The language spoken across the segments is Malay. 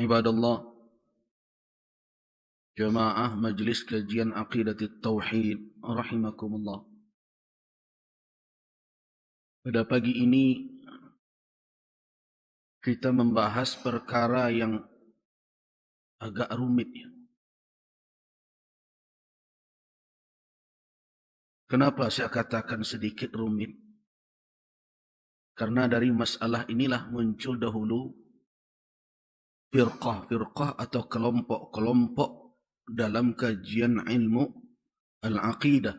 Ibadallah, jamaah majlis kajian aqidatit tauhid rahimakumullah. Pada pagi ini kita membahas perkara yang agak rumit ya. Kenapa saya katakan sedikit rumit? Karena dari masalah inilah muncul dahulu firqah-firqah atau kelompok-kelompok dalam kajian ilmu al-aqidah.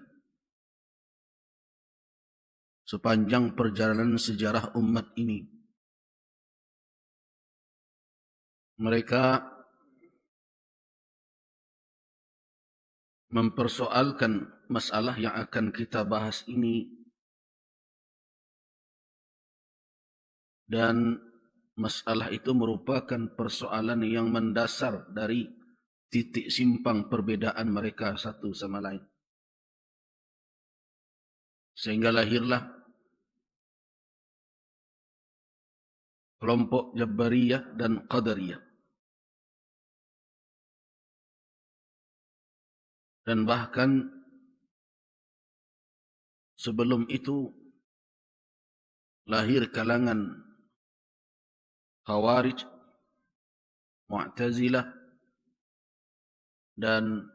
Sepanjang perjalanan sejarah umat ini, mereka mempersoalkan masalah yang akan kita bahas ini, dan masalah itu merupakan persoalan yang mendasar dari titik simpang perbedaan mereka satu sama lain. Sehingga lahirlah kelompok Jabariyah dan Qadariyah. Dan bahkan sebelum itu lahir kalangan Khawarij, Mu'tazilah, dan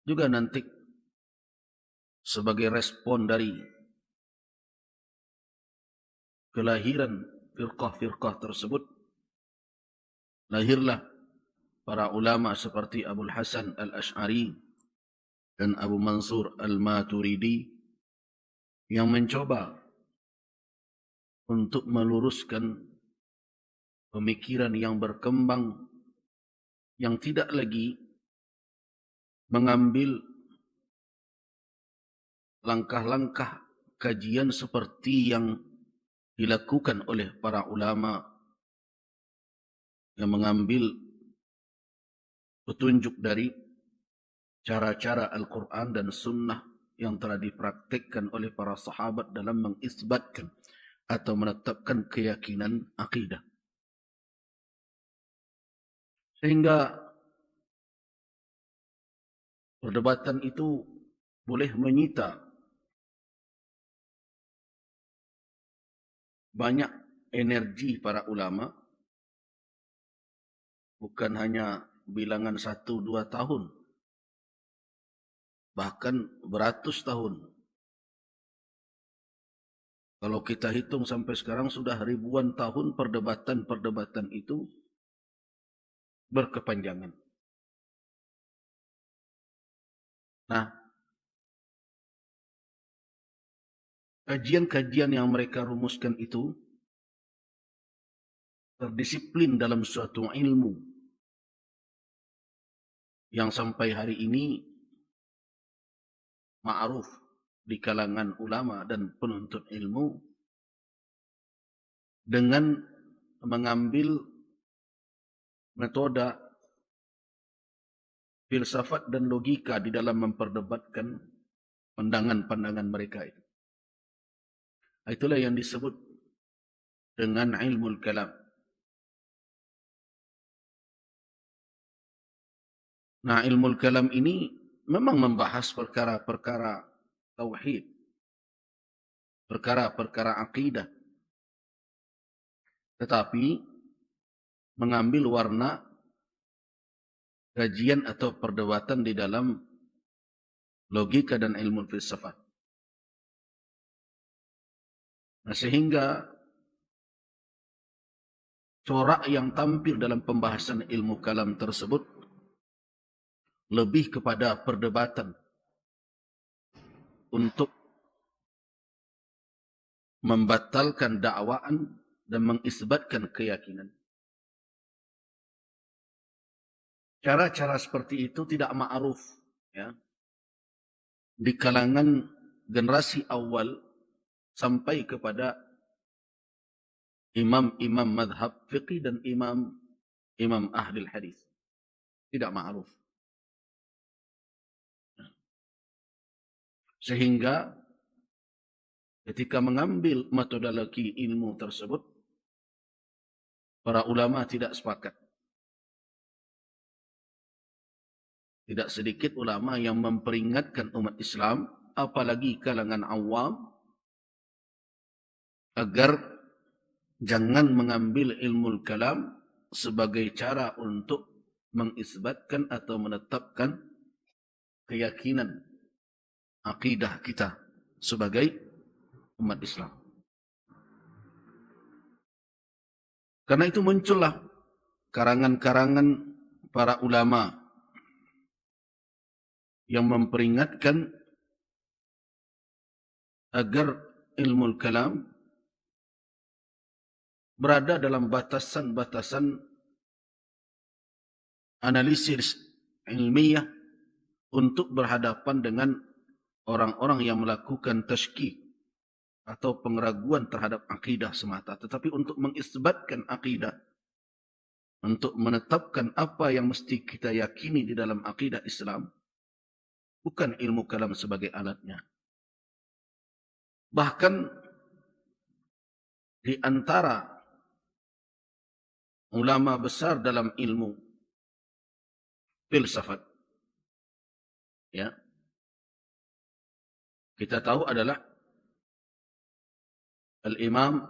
juga nanti sebagai respon dari kelahiran firqah-firqah tersebut, lahirlah para ulama seperti Abul Hasan al-Ash'ari dan Abu Mansur al-Maturidi yang mencoba untuk meluruskan pemikiran yang berkembang, yang tidak lagi mengambil langkah-langkah kajian seperti yang dilakukan oleh para ulama yang mengambil petunjuk dari cara-cara Al-Quran dan Sunnah yang telah dipraktikkan oleh para sahabat dalam mengisbatkan atau menetapkan keyakinan akidah. Sehingga perdebatan itu boleh menyita banyak energi para ulama, bukan hanya bilangan 1-2 tahun, bahkan beratus tahun. Kalau kita hitung sampai sekarang sudah ribuan tahun perdebatan-perdebatan itu berkepanjangan. Nah, kajian-kajian yang mereka rumuskan itu terdisiplin dalam suatu ilmu yang sampai hari ini ma'ruf di kalangan ulama dan penuntut ilmu, dengan mengambil metode filsafat dan logika di dalam memperdebatkan pandangan-pandangan mereka itu. Itulah yang disebut dengan ilmu kalam. Nah, ilmu kalam ini memang membahas perkara-perkara tauhid, perkara-perkara akidah, tetapi mengambil warna kajian atau perdebatan di dalam logika dan ilmu filsafat. Nah, sehingga corak yang tampil dalam pembahasan ilmu kalam tersebut lebih kepada perdebatan untuk membatalkan dakwaan dan mengisbatkan keyakinan. Cara-cara seperti itu tidak ma'ruf ya, di kalangan generasi awal sampai kepada imam-imam madhab fiqih dan imam ahli hadis. Tidak ma'ruf. Sehingga ketika mengambil metodologi ilmu tersebut, Para ulama tidak sepakat. Tidak sedikit ulama yang memperingatkan umat Islam, apalagi kalangan awam, agar jangan mengambil ilmu kalam sebagai cara untuk mengisbatkan atau menetapkan keyakinan akidah kita sebagai umat Islam. Karena itu muncullah karangan-karangan para ulama yang memperingatkan agar ilmu kalam berada dalam batasan-batasan analisis ilmiah untuk berhadapan dengan orang-orang yang melakukan tashkik atau pengeraguan terhadap akidah semata, tetapi untuk mengisbatkan akidah, untuk menetapkan apa yang mesti kita yakini di dalam akidah Islam, bukan ilmu kalam sebagai alatnya. Bahkan di antara ulama besar dalam ilmu filsafat, ya, kita tahu adalah Al-Imam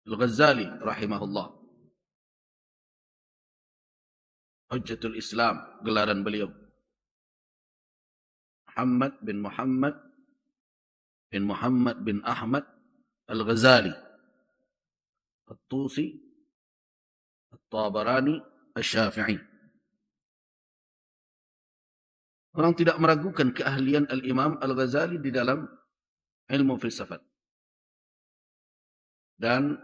Al-Ghazali rahimahullah. Hujjatul Islam gelaran beliau. Muhammad bin Ahmad Al-Ghazali, At-Tusi, At-Tabarani, Asy-Syafi'i. Orang tidak meragukan keahlian Al-Imam Al-Ghazali di dalam ilmu filsafat dan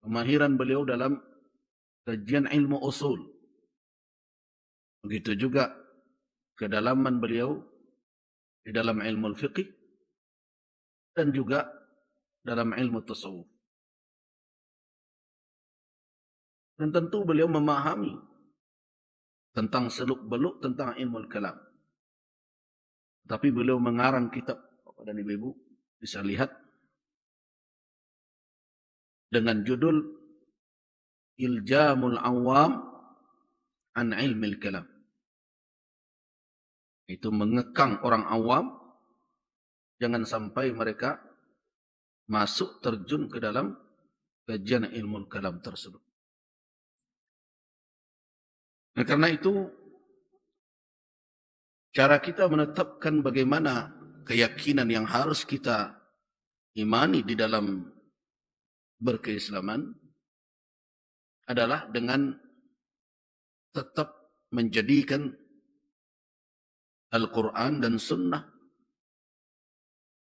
kemahiran beliau dalam kajian ilmu usul. Begitu juga kedalaman beliau di dalam ilmu fiqih dan juga dalam ilmu tasawuf. Dan tentu beliau memahami tentang seluk-beluk tentang ilmu kalam. Tapi beliau mengarang kitab, Bapak dan Ibu bisa lihat, dengan judul Iljamul Awam an Ilmil Kalam. Itu mengekang orang awam, jangan sampai mereka masuk terjun ke dalam kajian ilmu kalam tersebut. Nah, karena itu cara kita menetapkan bagaimana keyakinan yang harus kita imani di dalam berkeislaman adalah dengan tetap menjadikan Al-Quran dan Sunnah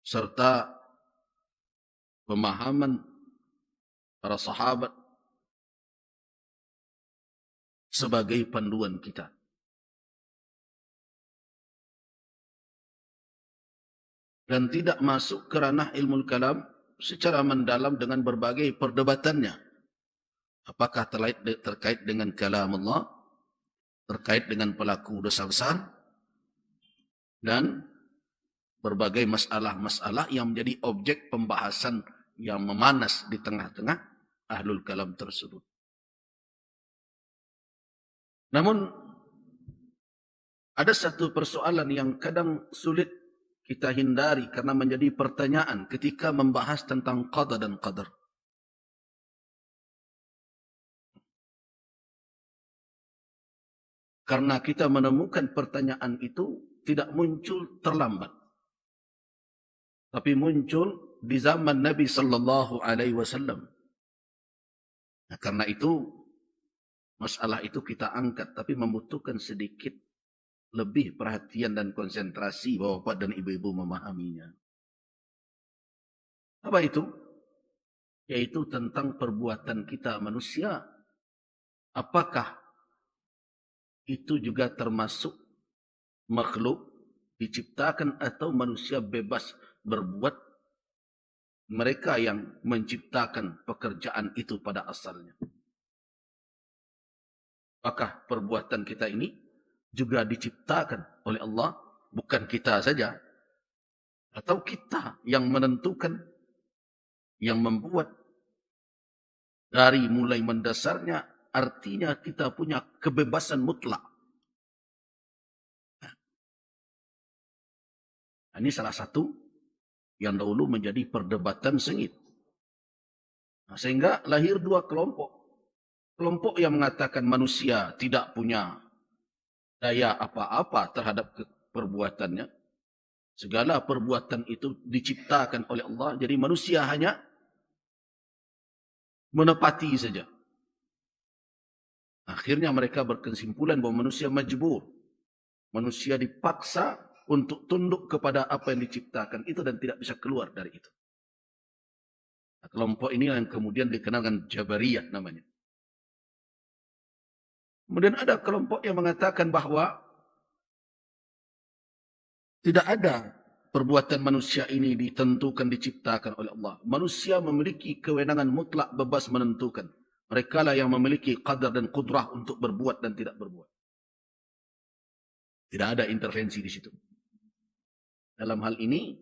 serta pemahaman para sahabat sebagai panduan kita. Dan tidak masuk ke ranah ilmu kalam secara mendalam dengan berbagai perdebatannya. Apakah terkait dengan kalam Allah, terkait dengan pelaku dosa besar, dan berbagai masalah-masalah yang menjadi objek pembahasan yang memanas di tengah-tengah ahlul kalam tersebut. Namun, ada satu persoalan yang kadang sulit kita hindari karena menjadi pertanyaan ketika membahas tentang qada dan qadar. Karena kita menemukan pertanyaan itu tidak muncul terlambat, tapi muncul di zaman Nabi sallallahu alaihi wasallam. Nah, karena itu masalah itu kita angkat, tapi membutuhkan sedikit lebih perhatian dan konsentrasi Bapak dan Ibu-ibu memahaminya. Apa itu? Yaitu tentang perbuatan kita manusia. Apakah itu juga termasuk makhluk diciptakan atau manusia bebas berbuat? Mereka yang menciptakan pekerjaan itu pada asalnya. Apakah perbuatan kita ini juga diciptakan oleh Allah, bukan kita saja, atau kita yang menentukan, yang membuat? Dari mulai mendasarnya, artinya kita punya kebebasan mutlak. Ini salah satu yang dahulu menjadi perdebatan sengit. Sehingga lahir dua kelompok. Kelompok yang mengatakan manusia tidak punya daya apa-apa terhadap perbuatannya. Segala perbuatan itu diciptakan oleh Allah. Jadi manusia hanya menepati saja. Akhirnya mereka berkesimpulan bahwa manusia majbur. Manusia dipaksa untuk tunduk kepada apa yang diciptakan itu dan tidak bisa keluar dari itu. Nah, kelompok ini yang kemudian dikenalkan Jabariyah namanya. Kemudian ada kelompok yang mengatakan bahwa tidak ada perbuatan manusia ini ditentukan, diciptakan oleh Allah. Manusia memiliki kewenangan mutlak bebas menentukan. Mereka lah yang memiliki qadar dan qudrah untuk berbuat dan tidak berbuat. Tidak ada intervensi di situ. Dalam hal ini,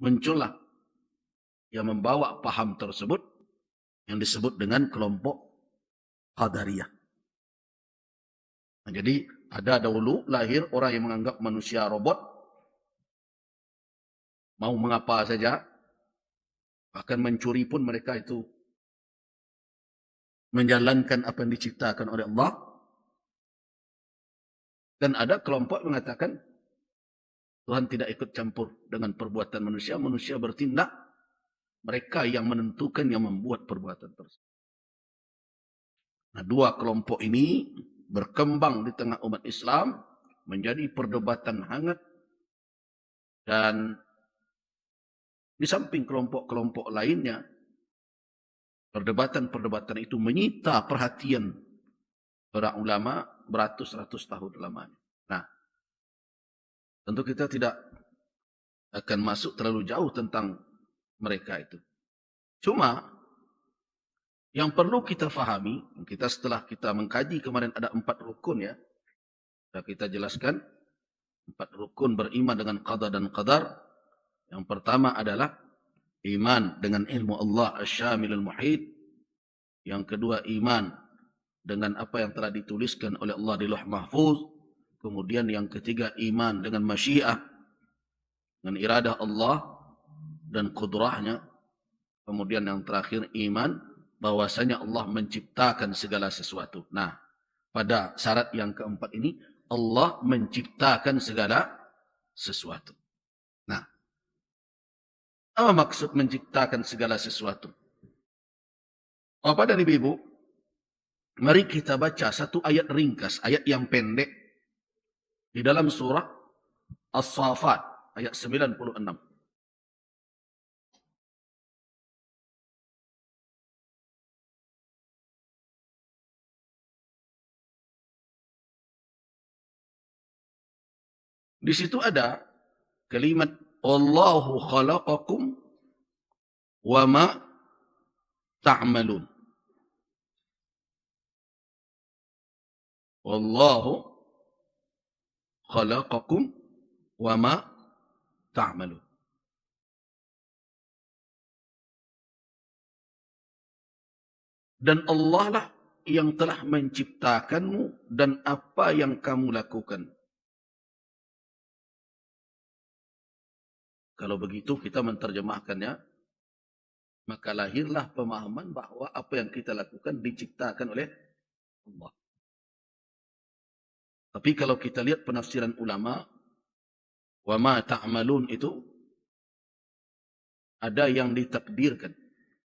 muncullah yang membawa paham tersebut yang disebut dengan kelompok Qadariyah. Nah, jadi ada dahulu lahir orang yang menganggap manusia robot, mau mengapa saja, bahkan mencuri pun mereka itu menjalankan apa yang diciptakan oleh Allah. Dan ada kelompok yang mengatakan Tuhan tidak ikut campur dengan perbuatan manusia, manusia bertindak, mereka yang menentukan, yang membuat perbuatan tersebut. Nah, dua kelompok ini berkembang di tengah umat Islam menjadi perdebatan hangat, dan di samping kelompok-kelompok lainnya, perdebatan-perdebatan itu menyita perhatian para ulama beratus-ratus tahun lamanya. Nah, tentu kita tidak akan masuk terlalu jauh tentang mereka itu. Cuma yang perlu kita fahami, kita setelah kita mengkaji kemarin ada 4 rukun ya. Sudah kita jelaskan 4 rukun beriman dengan qada dan qadar. Yang pertama adalah iman dengan ilmu Allah asy-syamilul muhit. Yang kedua iman dengan apa yang telah dituliskan oleh Allah di Lauh Mahfuz. Kemudian yang ketiga iman dengan masyiah, dengan iradah Allah dan qudrahnya. Kemudian yang terakhir iman bahwasanya Allah menciptakan segala sesuatu. Nah, pada syarat yang keempat ini Allah menciptakan segala sesuatu. Nah, apa maksud menciptakan segala sesuatu? Bapak dan Ibu, mari kita baca satu ayat ringkas, ayat yang pendek di dalam surah As-Saffat ayat 96. Di situ ada kalimat Wallahu khalaqakum wa ma ta'malun. Wallahu khalaqakum wa ma ta'malun. Dan Allah lah yang telah menciptakanmu dan apa yang kamu lakukan. Kalau begitu kita menterjemahkannya, maka lahirlah pemahaman bahwa apa yang kita lakukan diciptakan oleh Allah. Tapi kalau kita lihat penafsiran ulama, wa ma ta'malun itu ada yang ditakdirkan.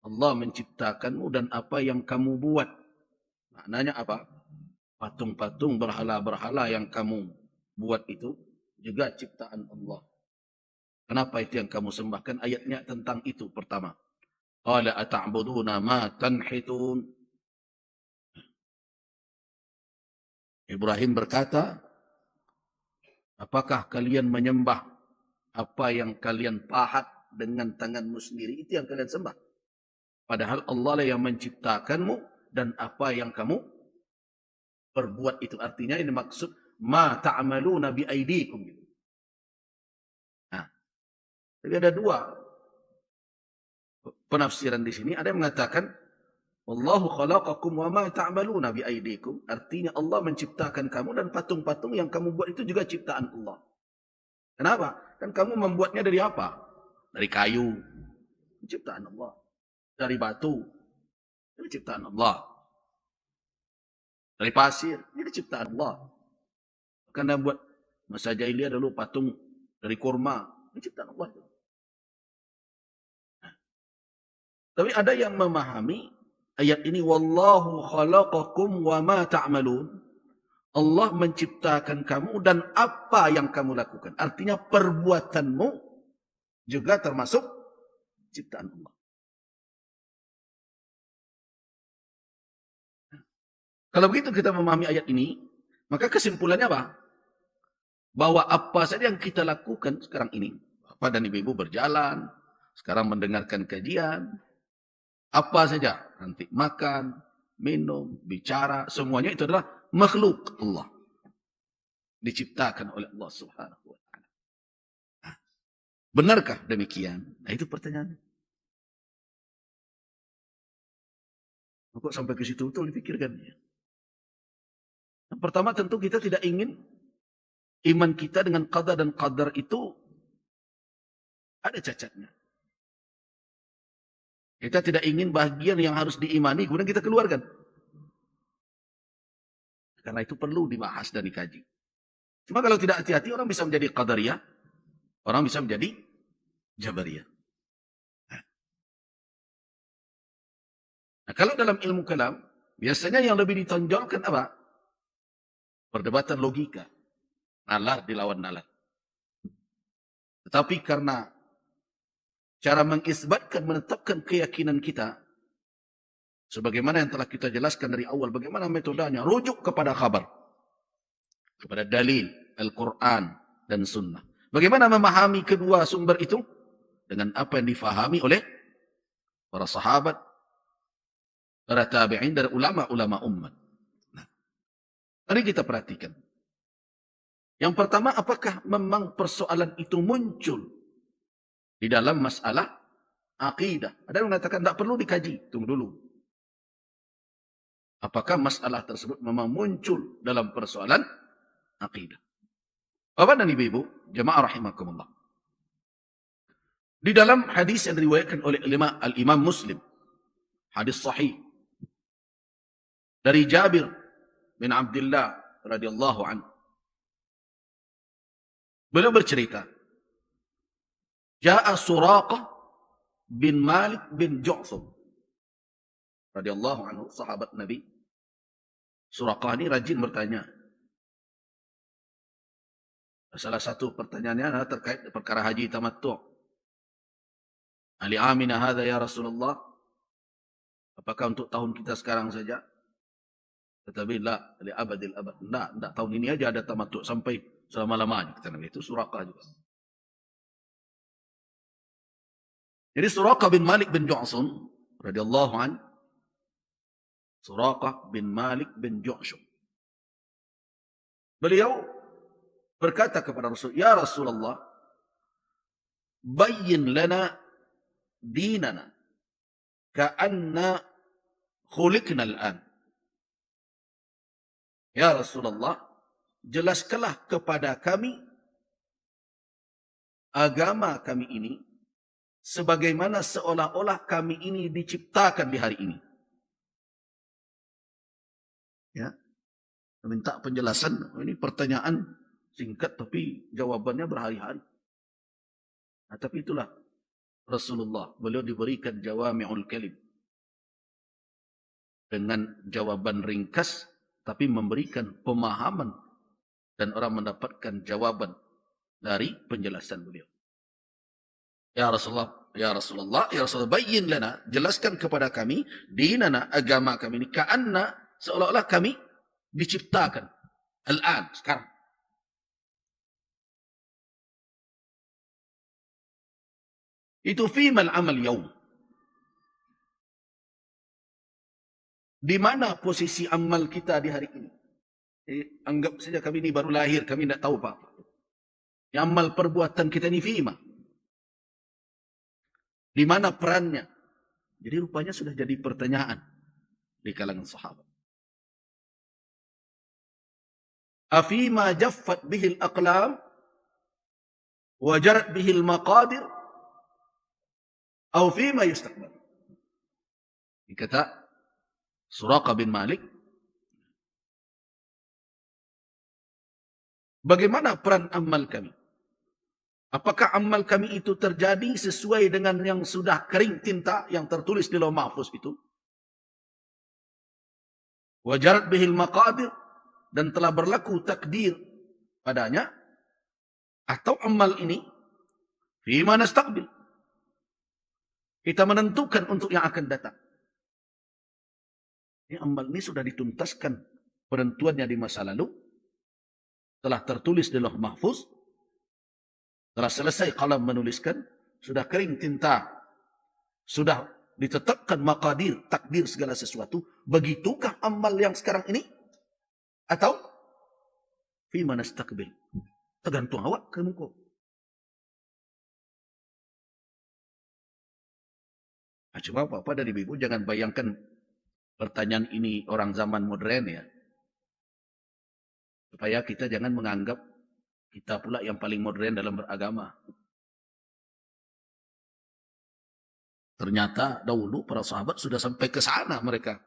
Allah menciptakanmu dan apa yang kamu buat. Maknanya apa? Patung-patung berhala-berhala yang kamu buat itu juga ciptaan Allah. Kenapa itu yang kamu sembahkan? Ayatnya tentang itu pertama. Qala ata'buduna ma tanhitun. Ibrahim berkata, apakah kalian menyembah apa yang kalian pahat dengan tanganmu sendiri? Itu yang kalian sembah. Padahal Allah lah yang menciptakanmu dan apa yang kamu perbuat itu. Artinya ini maksud ma ta'maluna bi aidikum. Nah, jadi ada dua penafsiran di sini ada yang mengatakan Wallahu khalaqakum wa ma ta'maluna bi aydikum. Artinya Allah menciptakan kamu dan patung-patung yang kamu buat itu juga ciptaan Allah. Kenapa? Kan kamu membuatnya dari apa? Dari kayu. Ciptaan Allah. Dari batu. Ini ciptaan Allah. Dari pasir. Ini ciptaan Allah. Karena buat masa jahiliyah dulu patung dari kurma. Ini ciptaan Allah. Tapi ada yang memahami ayat ini, wallahu khalaqakum wa ma ta'malun. Allah menciptakan kamu dan apa yang kamu lakukan. Artinya perbuatanmu juga termasuk ciptaan Allah. Kalau begitu kita memahami ayat ini, maka kesimpulannya apa? Bahwa apa saja yang kita lakukan sekarang ini, Bapak dan Ibu berjalan, sekarang mendengarkan kajian, apa saja, nanti makan, minum, bicara, semuanya itu adalah makhluk Allah. Diciptakan oleh Allah Subhanahu wa ta'ala. Benarkah demikian? Nah, itu pertanyaannya. Kok sampai ke situ betul dipikirkan? Yang pertama tentu kita tidak ingin iman kita dengan qada dan qadar itu ada cacatnya. Kita tidak ingin bagian yang harus diimani, kemudian kita keluarkan. Karena itu perlu dibahas dan dikaji. Cuma kalau tidak hati-hati, orang bisa menjadi qadariyah, orang bisa menjadi jabariyah. Nah, kalau dalam ilmu kalam, biasanya yang lebih ditonjolkan apa? Perdebatan logika. Nalar dilawan nalar. Tetapi karena cara mengisbatkan, menetapkan keyakinan kita, sebagaimana yang telah kita jelaskan dari awal, bagaimana metodenya, rujuk kepada khabar, kepada dalil, Al-Quran, dan Sunnah. Bagaimana memahami kedua sumber itu? Dengan apa yang difahami oleh para sahabat, para tabi'in, dan ulama-ulama umat. Nah, mari kita perhatikan. Yang pertama, apakah memang persoalan itu muncul di dalam masalah akidah? Ada yang mengatakan tidak perlu dikaji. Tunggu dulu. Apakah masalah tersebut memang muncul dalam persoalan akidah? Bapak dan Ibu, jemaah rahimakumullah. Di dalam hadis yang diriwayatkan oleh Al-Imam Muslim, hadis sahih dari Jabir bin Abdullah radhiyallahu anhu. Beliau bercerita, Ja'a Suraqah bin Malik bin Ju'thum radhiyallahu anhu, sahabat Nabi. Suraqah ini rajin bertanya. Salah satu pertanyaannya adalah terkait perkara haji tamattu'. Ali amina hadza ya Rasulullah? Apakah untuk tahun kita sekarang saja? Tetapi la, li abadil abad. Tidak, tahun ini aja ada tamattu' sampai selama-lamanya. Kata Nabi, itu Suraqah juga. Jadi Suraqah bin Malik bin Ju'thum radhiyallahu anhu, Suraqah bin Malik bin Ju'thum, beliau berkata kepada Rasul, Ya Rasulullah, bayyin lana dinana ka'anna khuliqna al'an. Ya Rasulullah, jelaskanlah kepada kami agama kami ini sebagaimana seolah-olah kami ini diciptakan di hari ini. Ya, minta penjelasan. Ini pertanyaan singkat tapi jawabannya berhari-hari. Nah, tapi itulah Rasulullah. Beliau diberikan jawami'ul kalim. Dengan jawaban ringkas tapi memberikan pemahaman dan orang mendapatkan jawaban dari penjelasan beliau. Ya Rasulullah, ya Rasulullah, ya Rasulullah, bayyin lana, jelaskan kepada kami dinana, agama kami ini, ka'anna, seolah-olah kami diciptakan al-an, sekarang. Itu fimal amal yaum. Di mana posisi amal kita di hari ini? Anggap saja kami ini baru lahir, kami tidak tahu apa-apa. Amal perbuatan kita ini fima. Di mana perannya? Jadi rupanya sudah jadi pertanyaan di kalangan sahabat. Afima jaffat bihil aqlam wa jarat bihil maqadir aw fima yustaqbal. Kata Suraqah bin Malik, bagaimana peran amal kami? Apakah amal kami itu terjadi sesuai dengan yang sudah kering tinta yang tertulis di Lauh Mahfuz itu? Wa jarat bihil maqadir, dan telah berlaku takdir padanya, atau amal ini fima nastaqbil, kita menentukan untuk yang akan datang. Ini amal ini sudah dituntaskan penentuannya di masa lalu, telah tertulis di Lauh Mahfuz, telah selesai qalam menuliskan, sudah kering tinta, sudah ditetapkan maqadir, takdir segala sesuatu. Begitukah amal yang sekarang ini? Atau fima nastaqbil, tergantung awak ke muka. Cuma apa-apa dari ibu jangan bayangkan pertanyaan ini orang zaman modern ya. Supaya kita jangan menganggap kita pula yang paling modern dalam beragama. Ternyata dahulu para sahabat sudah sampai ke sana mereka.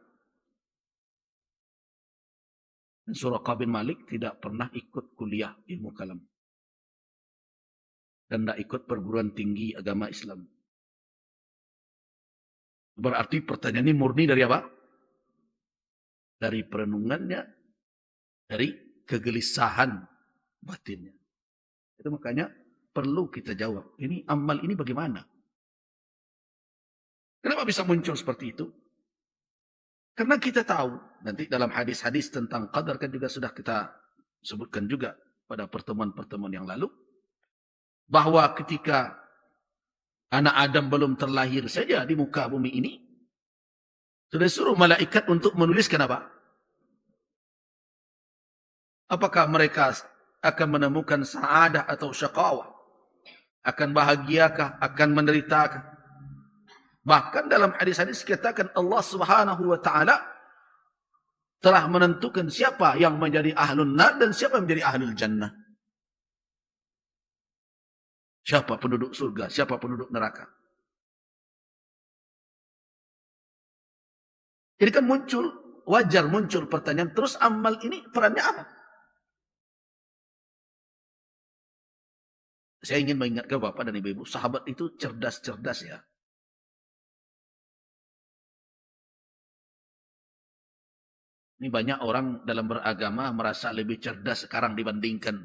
Suraqah bin Malik tidak pernah ikut kuliah ilmu kalam. Dan tidak ikut perguruan tinggi agama Islam. Berarti pertanyaan ini murni dari apa? Dari perenungannya, dari kegelisahan batinnya. Itu makanya perlu kita jawab. Ini amal ini bagaimana? Kenapa bisa muncul seperti itu? Karena kita tahu, nanti dalam hadis-hadis tentang qadar kan juga sudah kita sebutkan juga pada pertemuan-pertemuan yang lalu, bahwa ketika anak Adam belum terlahir saja di muka bumi ini, sudah suruh malaikat untuk menuliskan apa? Apakah mereka akan menemukan sa'adah atau syaqawah? Akan bahagiakah? Akan menderitakah? Bahkan dalam hadis-hadis dikatakan Allah Subhanahu wa taala telah menentukan siapa yang menjadi ahlun nar dan siapa yang menjadi ahlul jannah. Siapa penduduk surga, siapa penduduk neraka. Jadi kan muncul, wajar muncul pertanyaan, terus amal ini perannya apa? Saya ingin mengingatkan Bapak dan Ibu, sahabat itu cerdas-cerdas ya. Ini banyak orang dalam beragama merasa lebih cerdas sekarang dibandingkan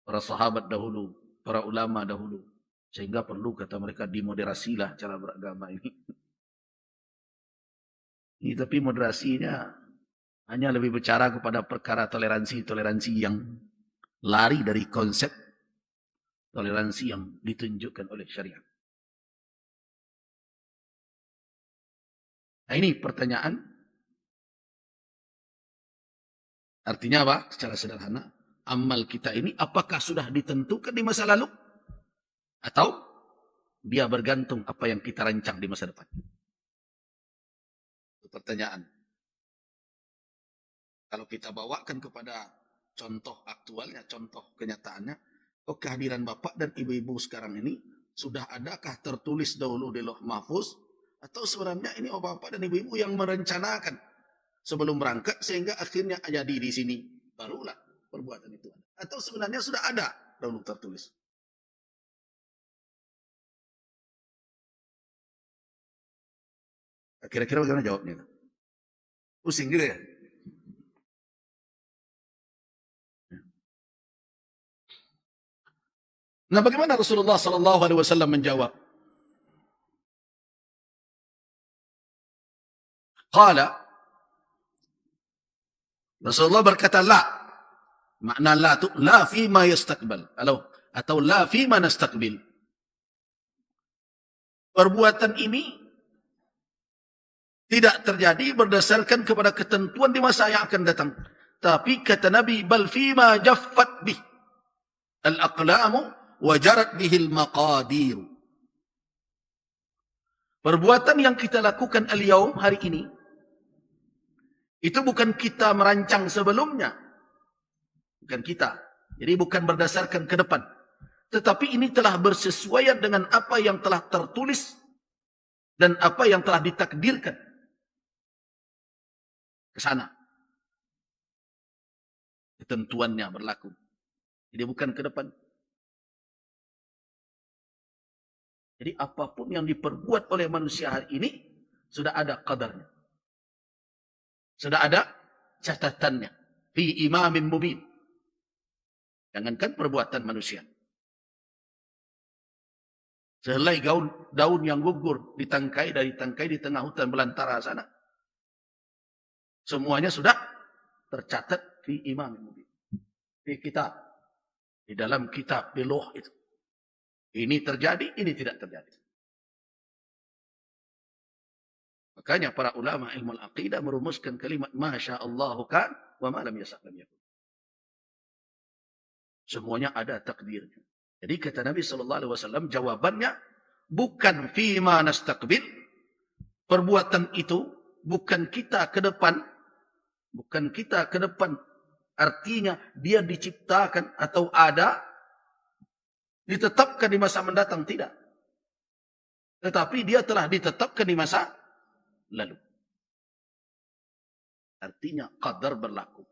para sahabat dahulu, para ulama dahulu. Sehingga perlu kata mereka dimoderasilah cara beragama ini. Tapi moderasinya hanya lebih bicara kepada perkara toleransi yang lari dari konsep toleransi yang ditunjukkan oleh syariat. Nah ini pertanyaan. Artinya apa? Secara sederhana, amal kita ini apakah sudah ditentukan di masa lalu? Atau dia bergantung apa yang kita rancang di masa depan? Itu pertanyaan. Kalau kita bawakan kepada contoh aktualnya, contoh kenyataannya, kehadiran Bapak dan Ibu-Ibu sekarang ini, sudah adakah tertulis dahulu di Lauh Mahfuz? Atau sebenarnya ini Bapak dan Ibu-Ibu yang merencanakan sebelum berangkat sehingga akhirnya jadi di sini. Barulah perbuatan itu. Atau sebenarnya sudah ada dahulu tertulis. Kira-kira bagaimana jawabnya? Pusing juga ya? Nah bagaimana Rasulullah SAW menjawab? Qala, Rasulullah berkata la. Makna la itu la fima yastaqbal atau la fima nastaqbil. Perbuatan ini tidak terjadi berdasarkan kepada ketentuan di masa yang akan datang. Tapi kata Nabi, bal fima jaffat bih al-aqlamu wa jarat bihil maqadir. Perbuatan yang kita lakukan al-yaum hari ini, itu bukan kita merancang sebelumnya. Bukan kita. Jadi bukan berdasarkan ke depan. Tetapi ini telah bersesuaian dengan apa yang telah tertulis dan apa yang telah ditakdirkan ke sana. Ketentuannya berlaku. Jadi bukan ke depan. Jadi apapun yang diperbuat oleh manusia hari ini, sudah ada qadarnya. Sudah ada catatannya. Fi imamin mubin. Jangankan perbuatan manusia. Sehelai daun yang gugur ditangkai di tengah hutan belantara sana. Semuanya sudah tercatat fi imamin mubin. Di kitab. Di dalam kitab, di loh itu. Ini terjadi, ini tidak terjadi. Makanya para ulama ilmu al-aqidah merumuskan kalimat Masya Allahu kan wa ma lam yasha' lam yakun. Semuanya ada takdirnya. Jadi kata Nabi SAW, jawabannya bukan fima nastaqbil. Perbuatan itu bukan kita ke depan. Bukan kita ke depan. Artinya dia diciptakan atau ada. Ditetapkan di masa mendatang, tidak. Tetapi dia telah ditetapkan di masa lalu. Artinya qadar berlaku.